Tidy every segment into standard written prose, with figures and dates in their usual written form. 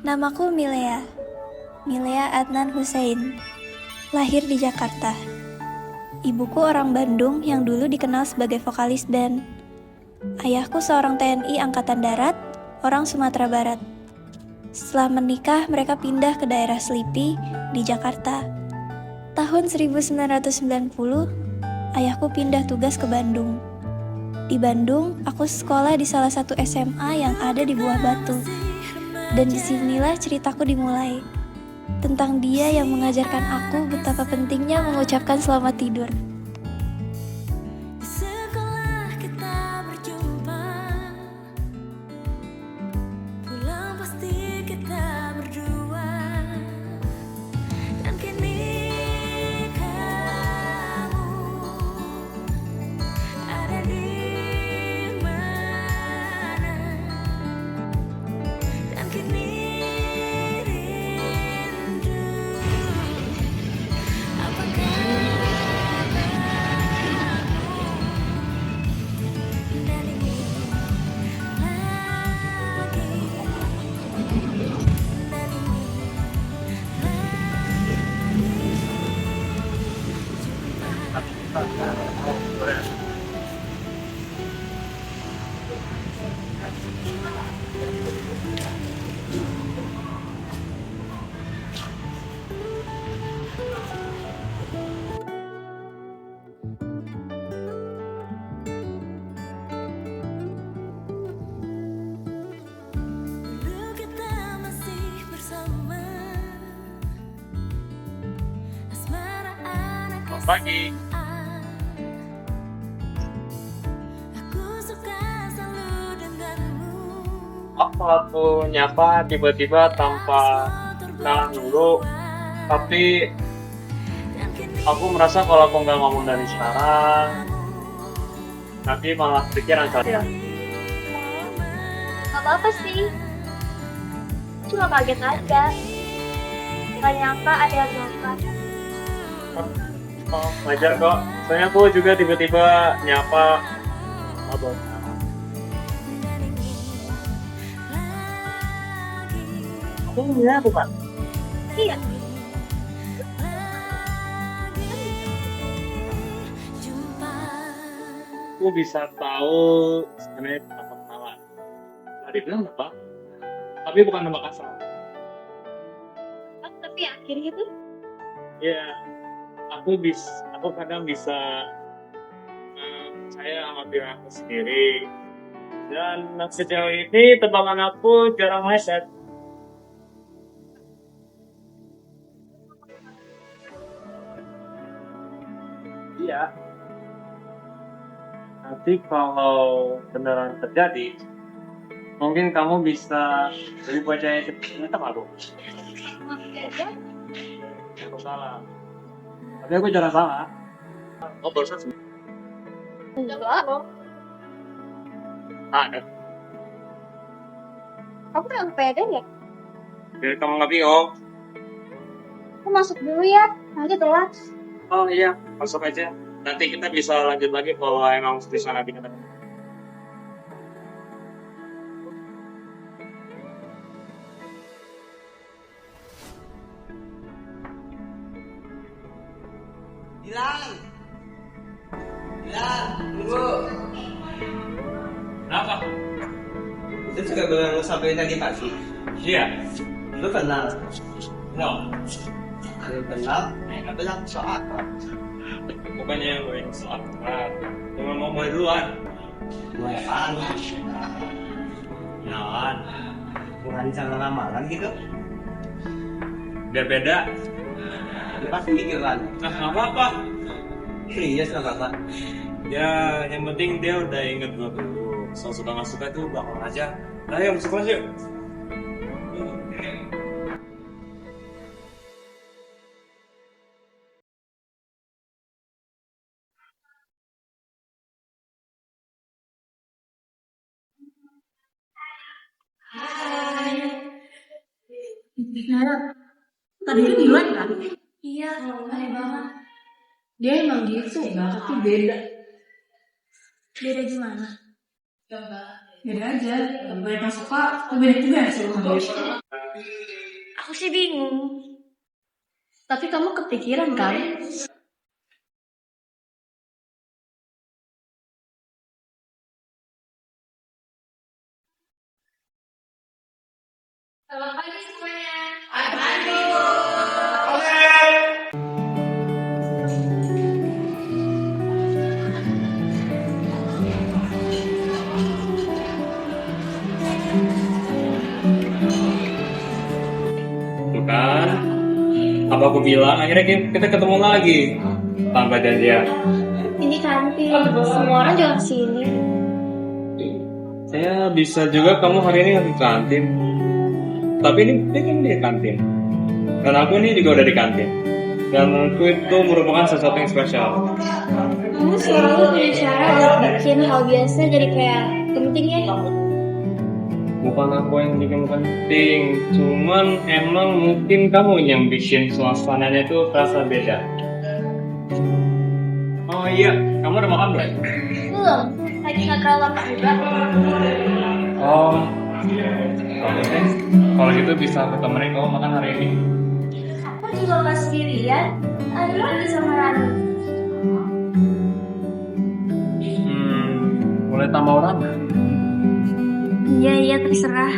Namaku Milea, Milea Adnan Hussein. Lahir di Jakarta. Ibuku orang Bandung yang dulu dikenal sebagai vokalis band. Ayahku seorang TNI Angkatan Darat, orang Sumatera Barat. Setelah menikah, mereka pindah ke daerah Selipi di Jakarta. Tahun 1990, ayahku pindah tugas ke Bandung. Di Bandung, aku sekolah di salah satu SMA yang ada di Buah Batu. Dan disinilah ceritaku dimulai. Tentang dia yang mengajarkan aku betapa pentingnya mengucapkan selamat tidur. Pagi. Aku nyapa tiba-tiba tanpa kenalan dulu, tapi aku merasa kalau aku nggak ngomong dari sekarang, nanti malah pikiran kalian. Gak apa-apa sih, cuma kaget aja. Gak nyangka ada yang ngangkat. Oh, wajar kok. Soalnya aku juga tiba-tiba nyapa. Abang. Aku punya aku kan? Iya. Aku bisa tahu sebenarnya apa kenalan. Tadi bilang apa? Tapi bukan nama kasar. Tapi akhirnya tuh Iya, aku kadang bisa percaya sama diri aku sendiri. Dan sejauh ini tebakan aku jarang meleset. Iya. Nanti kalau beneran terjadi, mungkin kamu bisa lebih percaya ternyata aku. Aku salah. Tapi aku jarang salah. Oh, barusan enggak. ada. Kamu yang pede ya? Biar kamu nggak bingung. Aku masuk dulu ya, nanti telat. Oh iya, masuk aja. Nanti kita bisa lanjut lagi kalau emang di sana kita. Dilan, tunggu. Kenapa? Itu juga belum sampai tadi pagi. Iya. Lu kenal? No. Lu kenal? Nggak bilang soal apa? Bukannya yang gue soal cuma mau mulai duluan. Mulai apaan? Kenalan. Bukan sama lamaran gitu? Biar beda. Lu pasti mikir kan? Nah, nggak apa-apa. Serius nggak apa-apa? Ya, yang penting dia udah inget gue dulu. Soal suka nggak suka itu bakal aja. Ayo masuk kelas yuk. Nah, tadi kan duluan kan? Iya, aneh banget. Dia emang gitu, enggak, tapi beda. Beda gimana? Beda aja. Banyak yang suka, tapi banyak juga yang suka sama dia. Aku sih bingung. Tapi kamu kepikiran kan? Selamat pagi semuanya. Tuh kan, apa aku bilang akhirnya kita ketemu lagi tanpa janjian. Ini kantin. Semua orang juga kesini. Saya bisa juga kamu hari ini nggak di kantin, tapi ini dia kan di kantin, dan aku ini juga udah di kantin, dan menurutku itu merupakan sesuatu yang spesial. Kamu selalu punya cara buat bikin hal biasa jadi kayak penting ya. Bukan aku yang bikin penting, cuman emang mungkin kamu yang bikin suasananya itu terasa beda. Oh iya, kamu udah makan belum? Belum. Lagi nggak terlalu lama juga. Oh, kalau gitu bisa aku temenin kamu makan hari ini. Aku juga nggak sendirian. Ada lagi sama Rani. Boleh tambah orang nggak? Iya, terserah.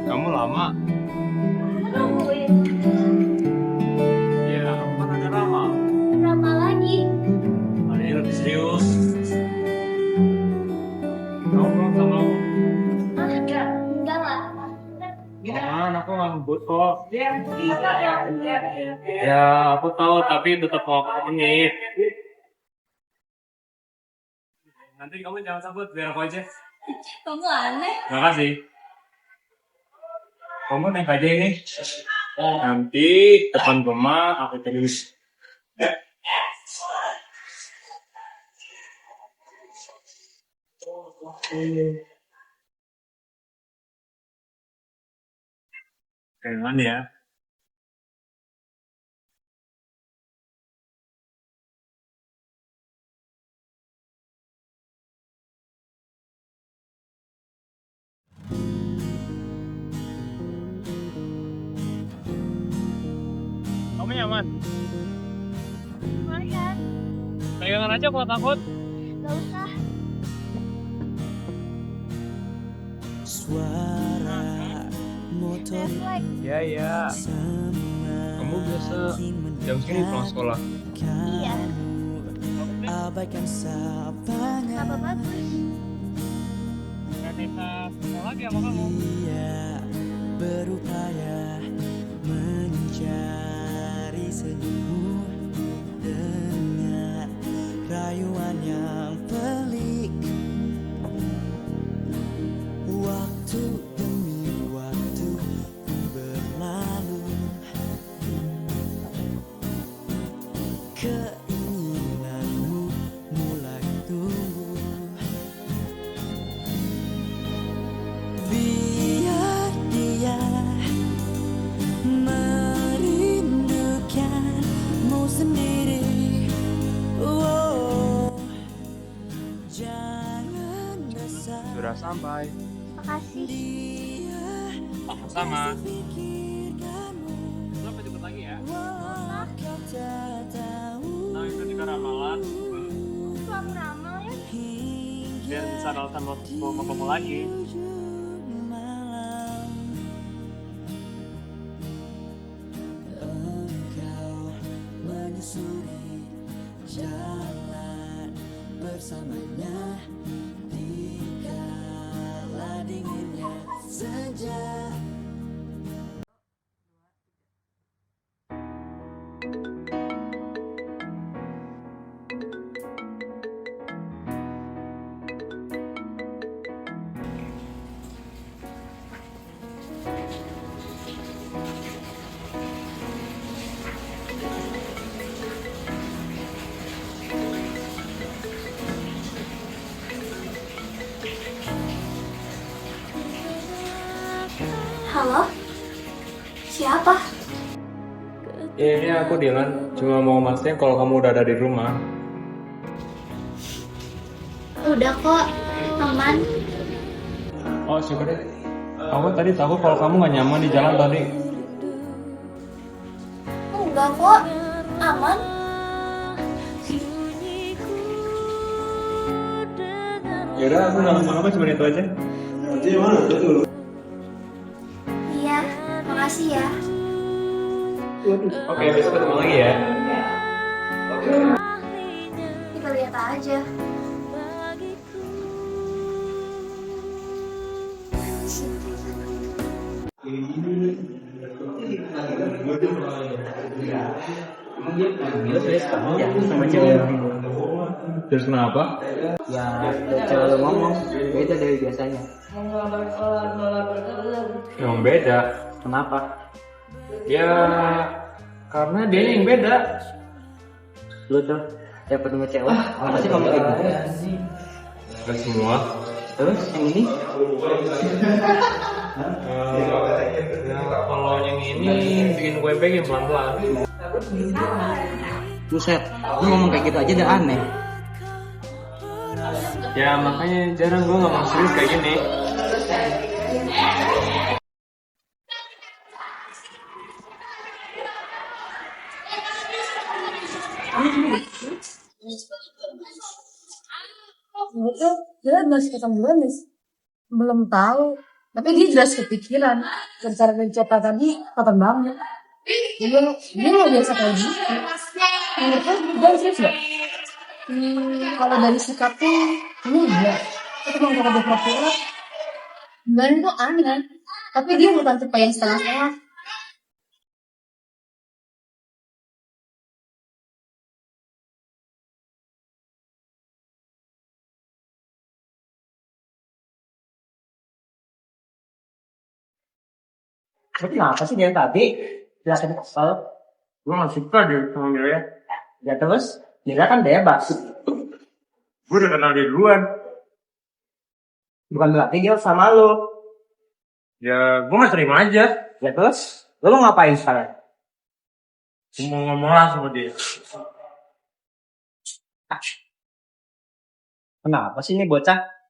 Kamu lama? Nungguin. Iya, aku kan ada lama. Berapa lagi? Hari ini lebih serius. Kamu belum sama aku? Enggak lah. Aman, aku nggak ngebut kok. Ya, aku tahu, tapi tetap mau aku temenin. Nanti kamu jangan sabut, biar aku aja. Kamu aneh. Makasih. Kamu naik aja ini. Nanti depan rumah aku terus. Keren ya. Kamu nyaman? Boleh kan? Pegangan aja kalau takut. Gak usah. Suara motor Refleks. Iya. Kamu biasa jam segini pulang sekolah? Iya. abaikan sapanya. Apa bagus? Gak bisa sekolah lagi sama kamu. Dia berupaya mencari senyummu dengan rayuan yang pelik. Waktu demi waktu berlalu, keinginanmu mulai tumbuh. Biar dia merindukanmu sendiri. Oh, jangan resah. Sudah sampai. Makasih. Dia Sama. pikirkanmu. Sampai jemput lagi ya. Oh, kau tak tahu Nah, itu juga ramalan. Kamu ramal ya? Biar bisa alasan mau kamu lagi. ujung malam. Engkau menyusuri jalan bersamanya di kala dinginnya senja. Halo? Siapa? Ya, ini aku Dilan, cuma mau mastiin kalau kamu udah ada di rumah. Udah kok, aman. Oh, syukur deh. Aku tadi takut kalau kamu gak nyaman di jalan tadi. Enggak kok, aman. Yaudah, aku gak ngomong apa, cuma itu aja. Iya, makasih ya. Oke, besok ketemu lagi ya. Kita lihat aja. Sama cewek. Terus kenapa? Ya, cewek lu ngomong beda dari biasanya. Yang beda. Kenapa? Ya, karena dia yang beda. Lu tuh dapet sama cewek, kenapa sih ngomong kayak gitu? Gak semua. Terus yang ini? Kalau yang ini bikin gue pengen pelan-pelan. Buset, lu ngomong kayak gitu aja udah aneh. Ya makanya jarang gue ngomong serius kayak gini. Itu dia masih ketemu nih, belum tahu, tapi dia jelas kepikiran dan cara mencipta tadi kapan banget. Dia nggak biasa kayak gitu. Menurutku dia serius nggak? Kalau dari sikapnya enggak, tapi kalau kata dia pura-pura sebenarnya itu aneh, tapi dia bukan tipe yang setengah-setengah. Tapi kenapa sih dia tadi jelasin kesel? Gue gak suka deh sama Milia. Ya terus, dia kan bebas. Gue udah kenal dia duluan. Bukan berarti dia sama lu. Ya gue gak terima aja. Ya terus, lu mau ngapain sekarang? Gue mau ngomong lah sama dia. Kenapa sih ini bocah?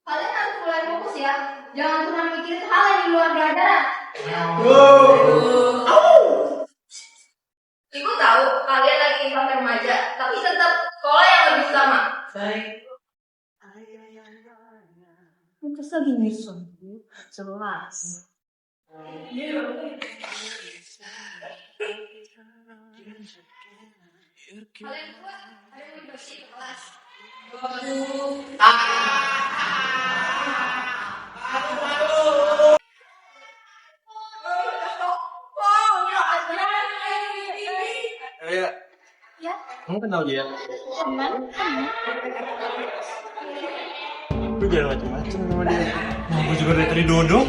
Kalian harus mulai fokus ya. Jangan cuma mikirin hal yang di luar belajaran. Ibu tahu kalian lagi di fase remaja, tapi tetap sekolah yang lebih utama. Terus lagi nyusun, jelas. Kalian berdua ada yang bersih kelas. Ya. Ya, Kamu kenal dia? aman. Lu jangan macem-macem sama dia. Nah, gue juga dari tadi duduk.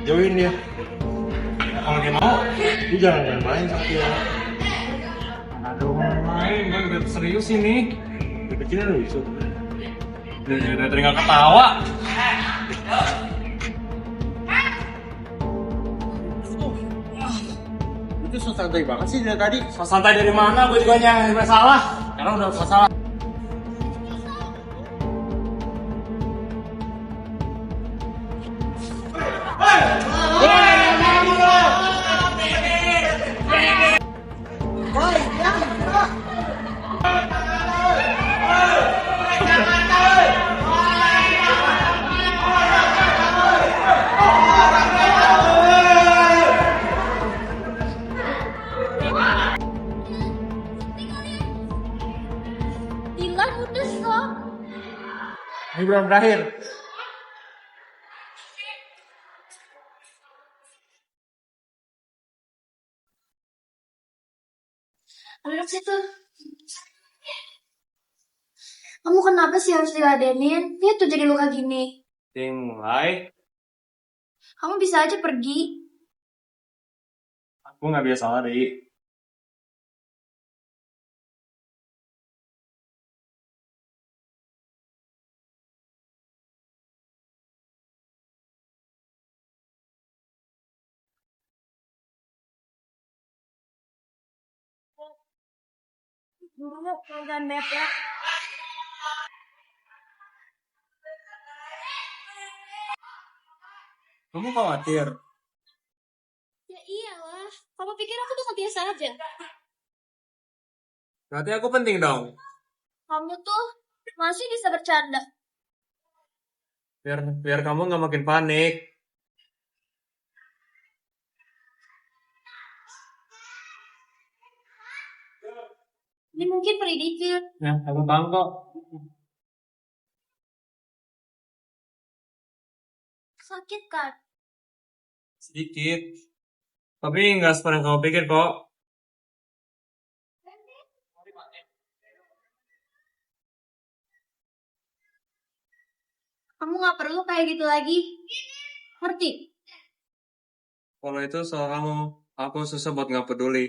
Jauhin dia. Kalau dia mau, dia jangan main sama dia. Aduh, main. Gue udah serius ini. Gue pikirnya lucu. Udah tadi gak ketawa. Itu so santai banget sih dari tadi. So santai dari mana? Gue juga nyari masalah. Sekarang udah masalah. Dilan udah stop. Ini belum berakhir. Duduk situ. Kamu kenapa sih harus diladenin? Lihat tuh jadi luka gini. Ting mulai. Kamu bisa aja pergi. Aku nggak biasa lari. Dulu jangan ya. Kamu khawatir? Ya iyalah. Kamu pikir aku tuh biasa aja? Berarti aku penting dong. Kamu tuh masih bisa bercanda. Biar kamu nggak makin panik. Ini mungkin predikit. Ya, aku paham kok. Sakit kan? Sedikit. Tapi nggak separah yang kamu pikir kok. Kamu gak perlu kayak gitu lagi. Ngerti? Kalau itu soal kamu, aku susah buat nggak peduli.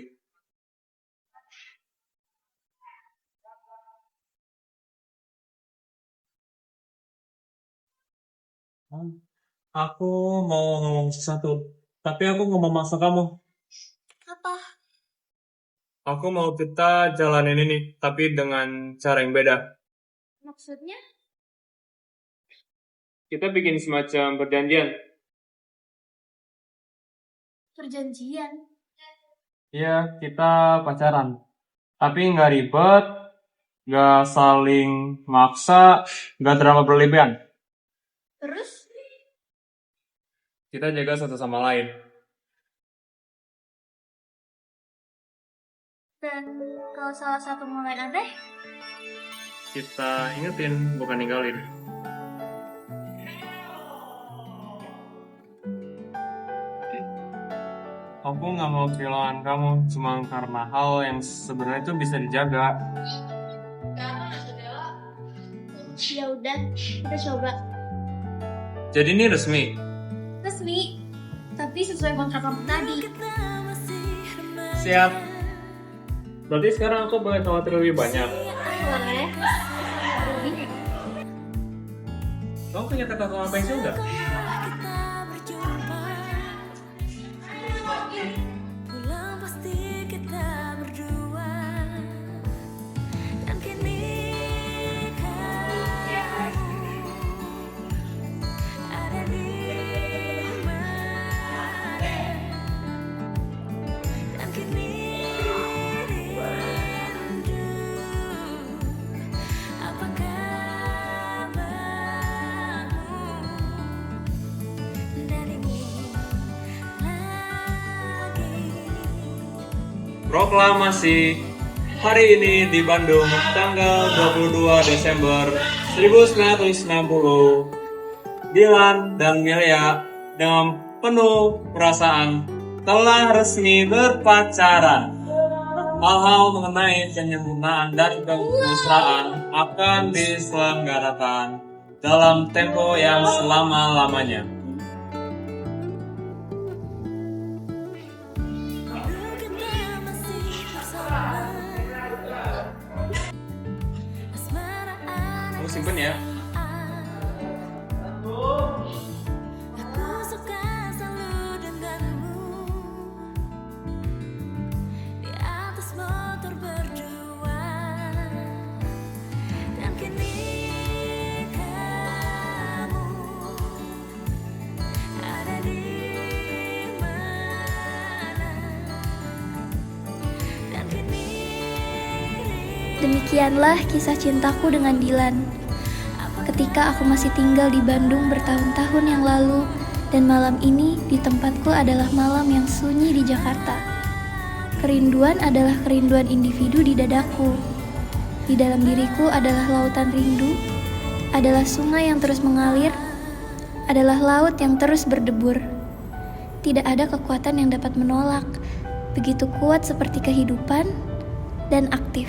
Aku mau ngomong sesuatu, tapi aku nggak mau maksa kamu. Apa? Aku mau kita jalanin ini, tapi dengan cara yang beda. Maksudnya? Kita bikin semacam perjanjian. Perjanjian. Iya, kita pacaran. Tapi nggak ribet, nggak saling maksa, nggak terlalu berlebihan. Terus? Kita jaga satu sama lain. Dan kalau salah satu mulai aneh, Kita ingetin, bukan ninggalin. Aku nggak mau kehilangan kamu cuma karena hal yang sebenarnya itu bisa dijaga. ya udah, kita coba. Jadi ini resmi. Resmi. Tapi sesuai kontrak kamu tadi. Siap. Berarti sekarang aku boleh khawatir lebih banyak. Boleh. Kamu punya kata sama apa juga? Pulang pasti kita berdua. Dan kini kamu ada di mana. Dan kini rindu. Apa kabarmu? Dan ingin lagi. Proklamasi hari ini di Bandung tanggal 22 Desember 1960. Dilan dan Milea dengan penuh perasaan telah resmi berpacaran. Hal-hal mengenai penyempurnaan dan kemesraan akan diselenggarakan dalam tempo yang selama-lamanya. Kita masih bersama. Asmaraan Kamu simpen ya. aku suka selalu denganmu. Di atas motor berdua. Dan kini kamu ada di mana. Dan kini Demikianlah kisah cintaku dengan Dilan. Ketika aku masih tinggal di Bandung bertahun-tahun yang lalu, dan malam ini di tempatku adalah malam yang sunyi di Jakarta. Kerinduan adalah kerinduan individu di dadaku. Di dalam diriku adalah lautan rindu, adalah sungai yang terus mengalir, adalah laut yang terus berdebur. Tidak ada kekuatan yang dapat menolak, begitu kuat seperti kehidupan dan aktif.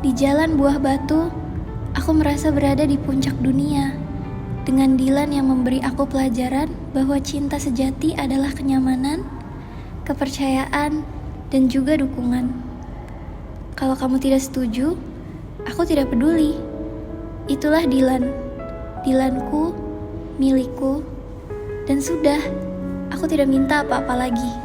Di jalan buah batu, aku merasa berada di puncak dunia. Dengan Dilan yang memberi aku pelajaran bahwa cinta sejati adalah kenyamanan, kepercayaan, dan juga dukungan. Kalau kamu tidak setuju, aku tidak peduli. Itulah Dilan. Dilanku, milikku, dan sudah, aku tidak minta apa-apa lagi.